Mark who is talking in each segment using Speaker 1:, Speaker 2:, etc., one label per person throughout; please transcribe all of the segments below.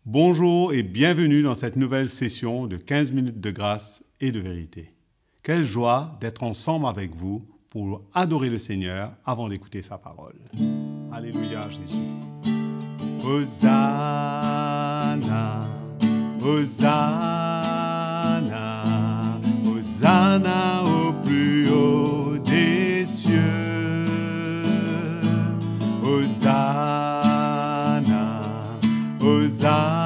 Speaker 1: Bonjour et bienvenue dans cette nouvelle session de 15 minutes de grâce et de vérité. Quelle joie d'être ensemble avec vous pour adorer le Seigneur avant d'écouter sa parole. Alléluia Jésus. Hosanna, Hosanna, Hosanna au plus haut des cieux. Hosanna, Hosanna,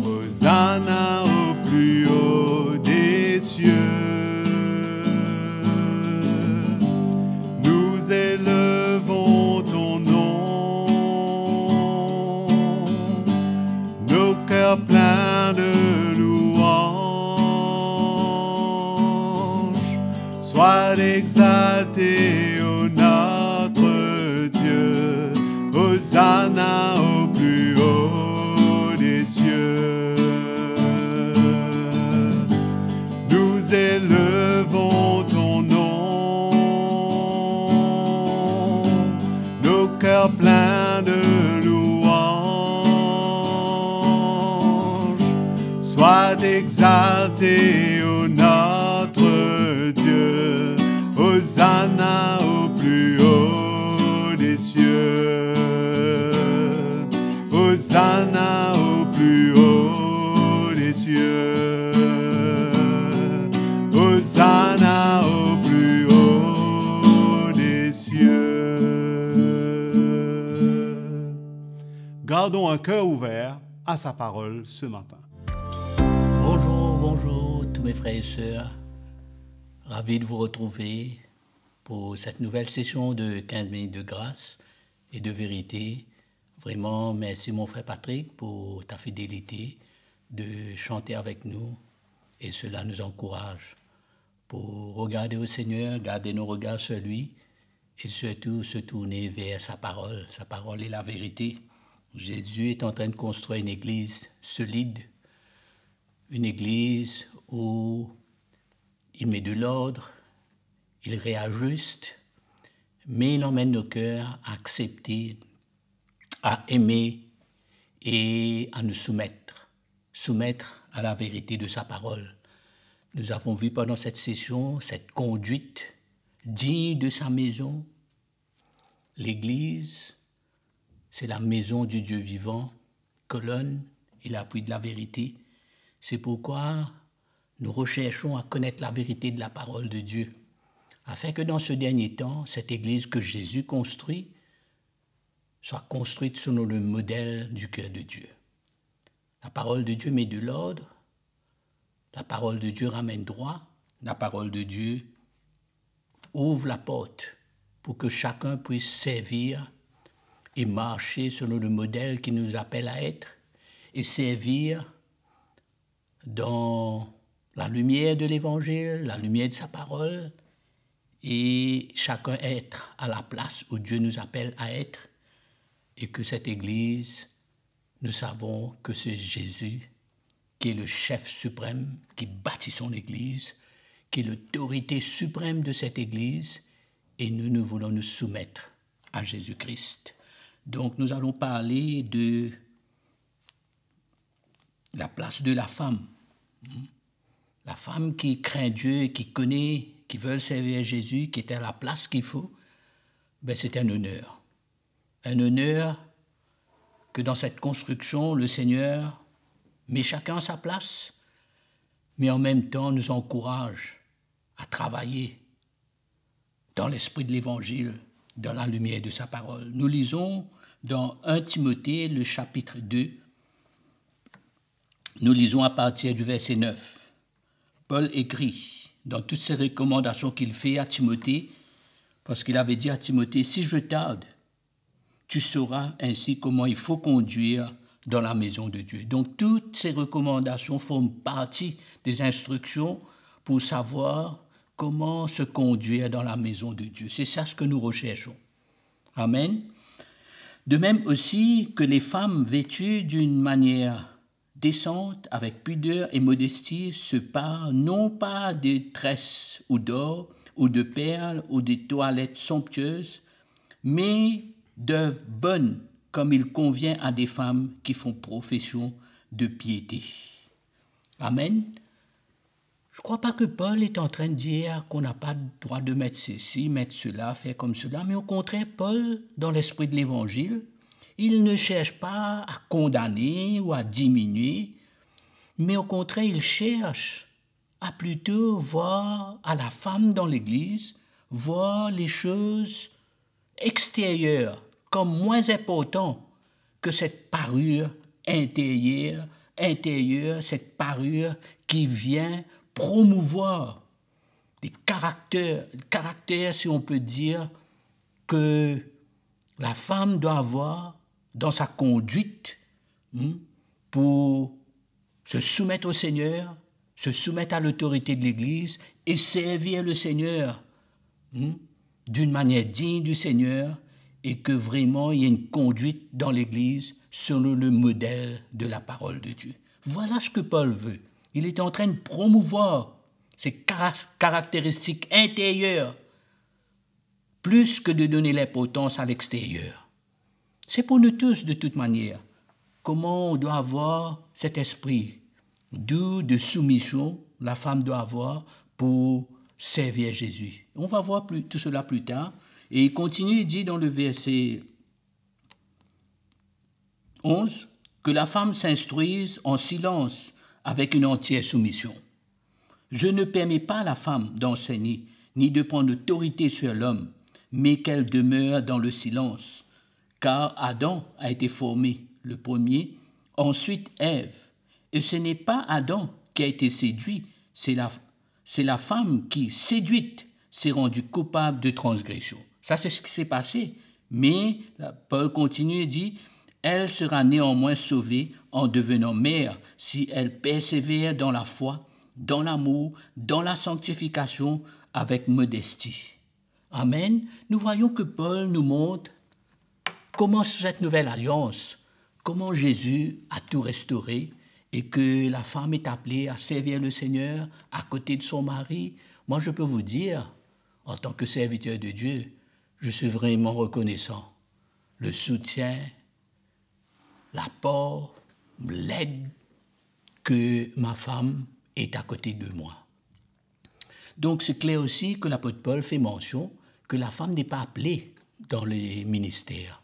Speaker 1: Hosanna au plus haut des cieux. Nous élevons ton nom, nos cœurs pleins de louanges. Sois exalté, ô notre Dieu. Hosanna au plus haut des cieux. Nous élevons ton nom, nos cœurs pleins de louanges. Sois exalté, ô notre Dieu. Hosanna au plus haut des cieux. Hosanna au plus haut des cieux. Hosanna au plus haut des cieux. Gardons un cœur ouvert à sa parole ce matin.
Speaker 2: Bonjour tous mes frères et sœurs. Ravi de vous retrouver pour cette nouvelle session de 15 minutes de grâce et de vérité. Vraiment, merci mon frère Patrick pour ta fidélité de chanter avec nous et cela nous encourage pour regarder au Seigneur, garder nos regards sur lui et surtout se tourner vers sa parole. Sa parole est la vérité. Jésus est en train de construire une église solide, une église où il met de l'ordre, il réajuste, mais il emmène nos cœurs à accepter, à aimer et à nous soumettre à la vérité de sa parole. Nous avons vu pendant cette session cette conduite digne de sa maison. L'Église, c'est la maison du Dieu vivant, colonne et l'appui de la vérité. C'est pourquoi nous recherchons à connaître la vérité de la parole de Dieu, afin que dans ce dernier temps, cette Église que Jésus construit soit construite selon le modèle du cœur de Dieu. La parole de Dieu met de l'ordre, la parole de Dieu ramène droit, la parole de Dieu ouvre la porte pour que chacun puisse servir et marcher selon le modèle qui nous appelle à être et servir dans la lumière de l'Évangile, la lumière de sa parole et chacun être à la place où Dieu nous appelle à être. Et que cette Église, nous savons que c'est Jésus qui est le chef suprême, qui bâtit son Église, qui est l'autorité suprême de cette Église, et nous voulons nous soumettre à Jésus-Christ. Donc nous allons parler de la place de la femme. La femme qui craint Dieu, qui connaît, qui veut servir Jésus, qui est à la place qu'il faut, c'est un honneur. Un honneur que dans cette construction, le Seigneur met chacun à sa place, mais en même temps nous encourage à travailler dans l'esprit de l'Évangile, dans la lumière de sa parole. Nous lisons dans 1 Timothée, le chapitre 2, nous lisons à partir du verset 9. Paul écrit dans toutes ces recommandations qu'il fait à Timothée, parce qu'il avait dit à Timothée, « Si je tarde, tu sauras ainsi comment il faut conduire dans la maison de Dieu. » Donc, toutes ces recommandations forment partie des instructions pour savoir comment se conduire dans la maison de Dieu. C'est ça ce que nous recherchons. Amen. De même aussi que les femmes vêtues d'une manière décente, avec pudeur et modestie, se parent non pas de tresses ou d'or, ou de perles, ou de toilettes somptueuses, mais d'œuvres bonnes comme il convient à des femmes qui font profession de piété. Amen. Je ne crois pas que Paul est en train de dire qu'on n'a pas le droit de mettre ceci, mettre cela, faire comme cela, mais au contraire, Paul, dans l'esprit de l'Évangile, il ne cherche pas à condamner ou à diminuer, mais au contraire, il cherche à plutôt voir à la femme dans l'Église, voir les choses extérieures comme moins importantes que cette parure intérieure, cette parure qui vient promouvoir des caractères, si on peut dire, que la femme doit avoir dans sa conduite pour se soumettre au Seigneur, se soumettre à l'autorité de l'Église et servir le Seigneur d'une manière digne du Seigneur, et que vraiment il y ait une conduite dans l'Église selon le modèle de la parole de Dieu. Voilà ce que Paul veut. Il est en train de promouvoir ces caractéristiques intérieures plus que de donner l'importance à l'extérieur. C'est pour nous tous de toute manière. Comment on doit avoir cet esprit doux de soumission, la femme doit avoir pour servir Jésus. On va voir tout cela plus tard. Et il continue, il dit dans le verset 11, que la femme s'instruise en silence avec une entière soumission. Je ne permets pas à la femme d'enseigner, ni de prendre autorité sur l'homme, mais qu'elle demeure dans le silence, car Adam a été formé, le premier, ensuite Ève. Et ce n'est pas Adam qui a été séduit, c'est la femme qui, séduite, s'est rendue coupable de transgression. Ça, c'est ce qui s'est passé. Mais Paul continue et dit, elle sera néanmoins sauvée en devenant mère si elle persévère dans la foi, dans l'amour, dans la sanctification avec modestie. Amen. Nous voyons que Paul nous montre comment cette nouvelle alliance, comment Jésus a tout restauré et que la femme est appelée à servir le Seigneur à côté de son mari. Moi, je peux vous dire, en tant que serviteur de Dieu, je suis vraiment reconnaissant. Le soutien, l'apport, l'aide que ma femme est à côté de moi. Donc, c'est clair aussi que l'apôtre Paul fait mention que la femme n'est pas appelée dans les ministères.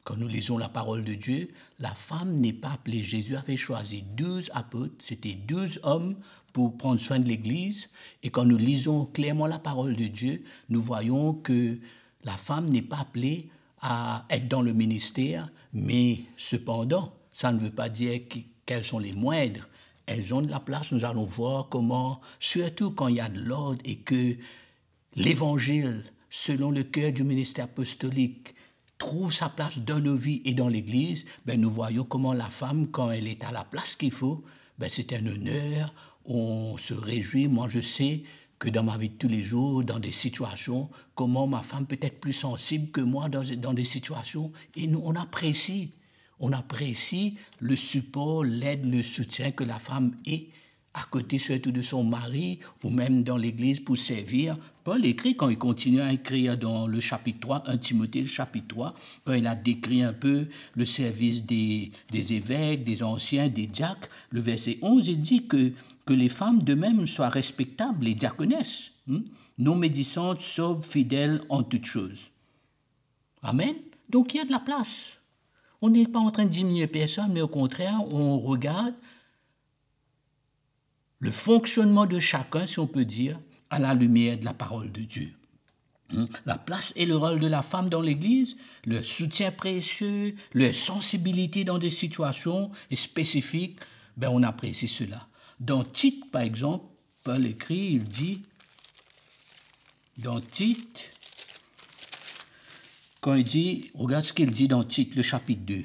Speaker 2: Quand nous lisons la parole de Dieu, la femme n'est pas appelée. Jésus avait choisi 12 apôtres, c'était 12 hommes pour prendre soin de l'Église. Et quand nous lisons clairement la parole de Dieu, nous voyons que la femme n'est pas appelée à être dans le ministère, mais cependant, ça ne veut pas dire qu'elles sont les moindres. Elles ont de la place. Nous allons voir comment, surtout quand il y a de l'ordre et que l'Évangile, selon le cœur du ministère apostolique, trouve sa place dans nos vies et dans l'Église, nous voyons comment la femme, quand elle est à la place qu'il faut, c'est un honneur, on se réjouit. Moi, je sais que dans ma vie de tous les jours, dans des situations, comment ma femme peut être plus sensible que moi dans des situations, et nous, on apprécie le support, l'aide, le soutien que la femme est à côté surtout de son mari ou même dans l'Église pour servir. Paul écrit, quand il continue à écrire dans le chapitre 3, 1 Timothée, le chapitre 3, quand il a décrit un peu le service des évêques, des anciens, des diacres, le verset 11, il dit que les femmes de même soient respectables, les diaconesses, non médisantes, sobres, fidèles en toutes choses. Amen. Donc il y a de la place. On n'est pas en train de diminuer personne, mais au contraire, on regarde le fonctionnement de chacun, si on peut dire, à la lumière de la parole de Dieu. La place et le rôle de la femme dans l'Église, le soutien précieux, leur sensibilité dans des situations spécifiques, on apprécie cela. Dans Tite, par exemple, Paul écrit, il dit, dans Tite, quand il dit, regarde ce qu'il dit dans Tite, le chapitre 2,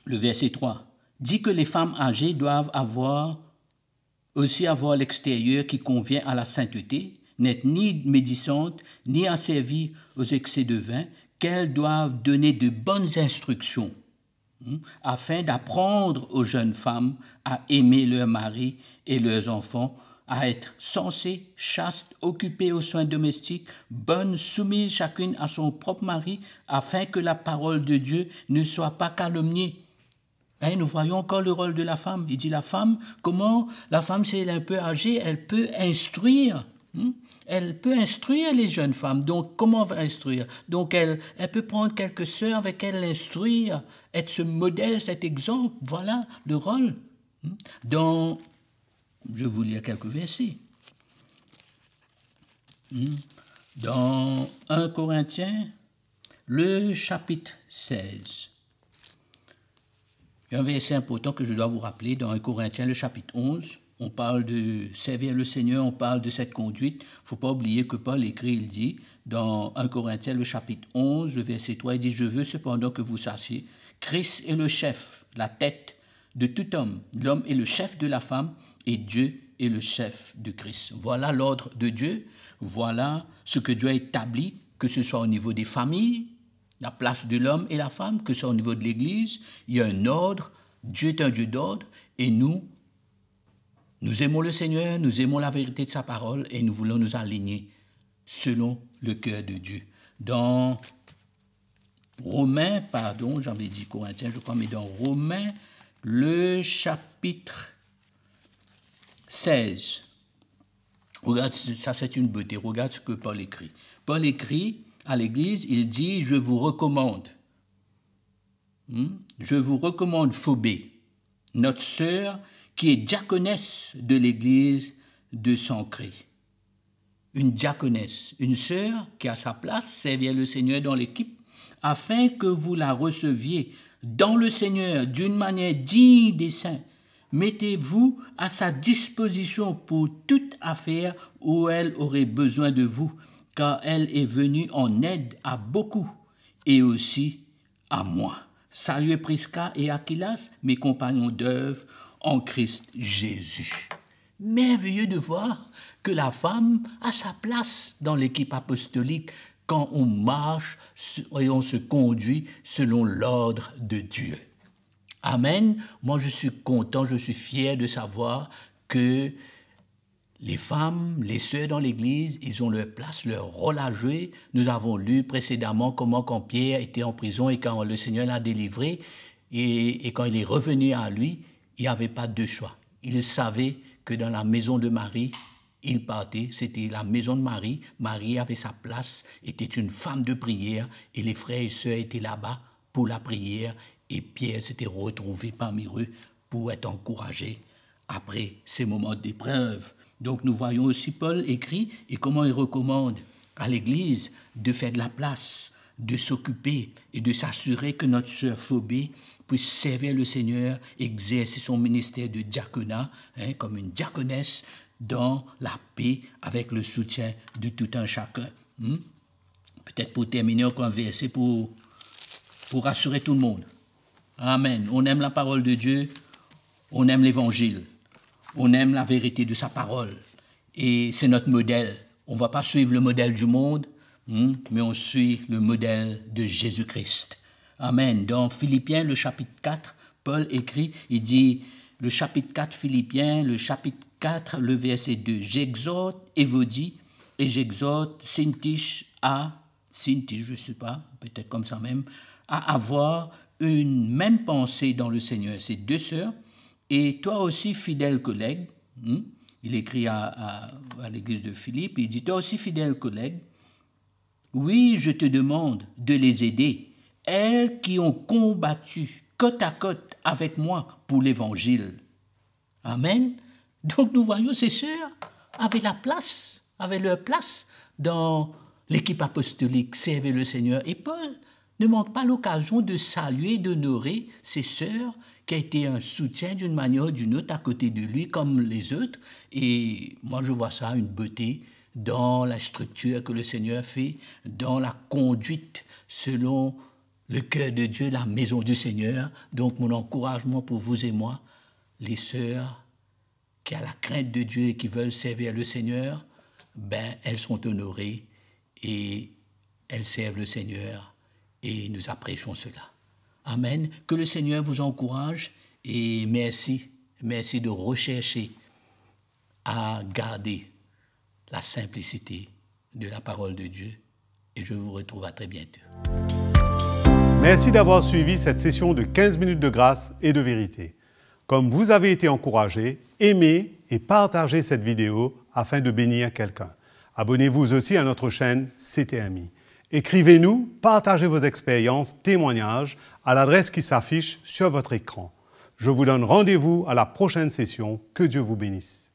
Speaker 2: le verset 3, dit que les femmes âgées doivent aussi avoir l'extérieur qui convient à la sainteté, n'être ni médisantes, ni asservies aux excès de vin, qu'elles doivent donner de bonnes instructions, afin d'apprendre aux jeunes femmes à aimer leurs maris et leurs enfants, à être sensées, chastes, occupées aux soins domestiques, bonnes, soumises chacune à son propre mari, afin que la parole de Dieu ne soit pas calomniée. Hein, nous voyons encore le rôle de la femme. Il dit la femme, comment la femme, si elle est un peu âgée, elle peut instruire. Elle peut instruire les jeunes femmes. Donc, comment on va instruire? Donc, elle peut prendre quelques sœurs avec elle, l'instruire, être ce modèle, cet exemple. Voilà le rôle. Dans, je vais vous lire quelques versets. Dans 1 Corinthiens, le chapitre 16. Il y a un verset important que je dois vous rappeler dans 1 Corinthiens, le chapitre 11. On parle de servir le Seigneur, on parle de cette conduite. Il ne faut pas oublier que Paul écrit, il dit, dans 1 Corinthiens, le chapitre 11, le verset 3, il dit « Je veux cependant que vous sachiez, Christ est le chef, la tête de tout homme. L'homme est le chef de la femme et Dieu est le chef de Christ. » Voilà l'ordre de Dieu, voilà ce que Dieu a établi, que ce soit au niveau des familles, la place de l'homme et la femme, que ce soit au niveau de l'Église. Il y a un ordre, Dieu est un Dieu d'ordre et nous aimons le Seigneur, nous aimons la vérité de sa parole et nous voulons nous aligner selon le cœur de Dieu. Dans Romains, j'avais dit Corinthiens, je crois, mais dans Romains, le chapitre 16. Regarde, ça c'est une beauté, regarde ce que Paul écrit. Paul écrit à l'Église, il dit « Je vous recommande. Je vous recommande Phobé, notre sœur, qui est diaconesse de l'Église de Sancré. » Une diaconesse, une sœur qui a sa place, servir le Seigneur dans l'équipe, afin que vous la receviez dans le Seigneur d'une manière digne des saints. Mettez-vous à sa disposition pour toute affaire où elle aurait besoin de vous, car elle est venue en aide à beaucoup et aussi à moi. Saluez Prisca et Aquilas, mes compagnons d'œuvre en Christ Jésus. Merveilleux de voir que la femme a sa place dans l'équipe apostolique quand on marche et on se conduit selon l'ordre de Dieu. Amen. Moi, je suis content, je suis fier de savoir que les femmes, les sœurs dans l'Église, ils ont leur place, leur rôle à jouer. Nous avons lu précédemment comment quand Pierre était en prison et quand le Seigneur l'a délivré et quand il est revenu à lui, il n'y avait pas de choix. Il savait que dans la maison de Marie, il partait, c'était la maison de Marie. Marie avait sa place, était une femme de prière et les frères et sœurs étaient là-bas pour la prière et Pierre s'était retrouvé parmi eux pour être encouragé après ces moments d'épreuve. Donc nous voyons aussi Paul écrit et comment il recommande à l'Église de faire de la place, de s'occuper et de s'assurer que notre sœur Phobé puisse servir le Seigneur, exercer son ministère de diaconat, comme une diaconesse dans la paix avec le soutien de tout un chacun. Peut-être pour terminer encore un verset pour rassurer tout le monde. Amen. On aime la parole de Dieu, on aime l'Évangile. On aime la vérité de sa parole et c'est notre modèle. On ne va pas suivre le modèle du monde, mais on suit le modèle de Jésus-Christ. Amen. Dans Philippiens, le chapitre 4, Paul écrit, il dit, le chapitre 4 Philippiens, le chapitre 4, le verset 2, « J'exhorte Évodie et j'exhorte Syntyche, je ne sais pas, peut-être comme ça même, à avoir une même pensée dans le Seigneur. » Ces deux sœurs. Et toi aussi, fidèle collègue, il écrit à l'église de Philippe, il dit, toi aussi, fidèle collègue, oui, je te demande de les aider, elles qui ont combattu côte à côte avec moi pour l'évangile. Amen. Donc nous voyons ces sœurs avaient leur place dans l'équipe apostolique, servaient le Seigneur. Et Paul ne manque pas l'occasion de saluer, d'honorer ses sœurs qui a été un soutien d'une manière ou d'une autre à côté de lui comme les autres. Et moi, je vois ça, une beauté dans la structure que le Seigneur fait, dans la conduite selon le cœur de Dieu, la maison du Seigneur. Donc, mon encouragement pour vous et moi, les sœurs qui ont la crainte de Dieu et qui veulent servir le Seigneur, elles sont honorées et elles servent le Seigneur et nous apprécions cela. Amen. Que le Seigneur vous encourage et merci de rechercher à garder la simplicité de la parole de Dieu. Et je vous retrouve à très bientôt.
Speaker 1: Merci d'avoir suivi cette session de 15 minutes de grâce et de vérité. Comme vous avez été encouragé, aimez et partagez cette vidéo afin de bénir quelqu'un. Abonnez-vous aussi à notre chaîne CTMI. Écrivez-nous, partagez vos expériences, témoignages à l'adresse qui s'affiche sur votre écran. Je vous donne rendez-vous à la prochaine session. Que Dieu vous bénisse.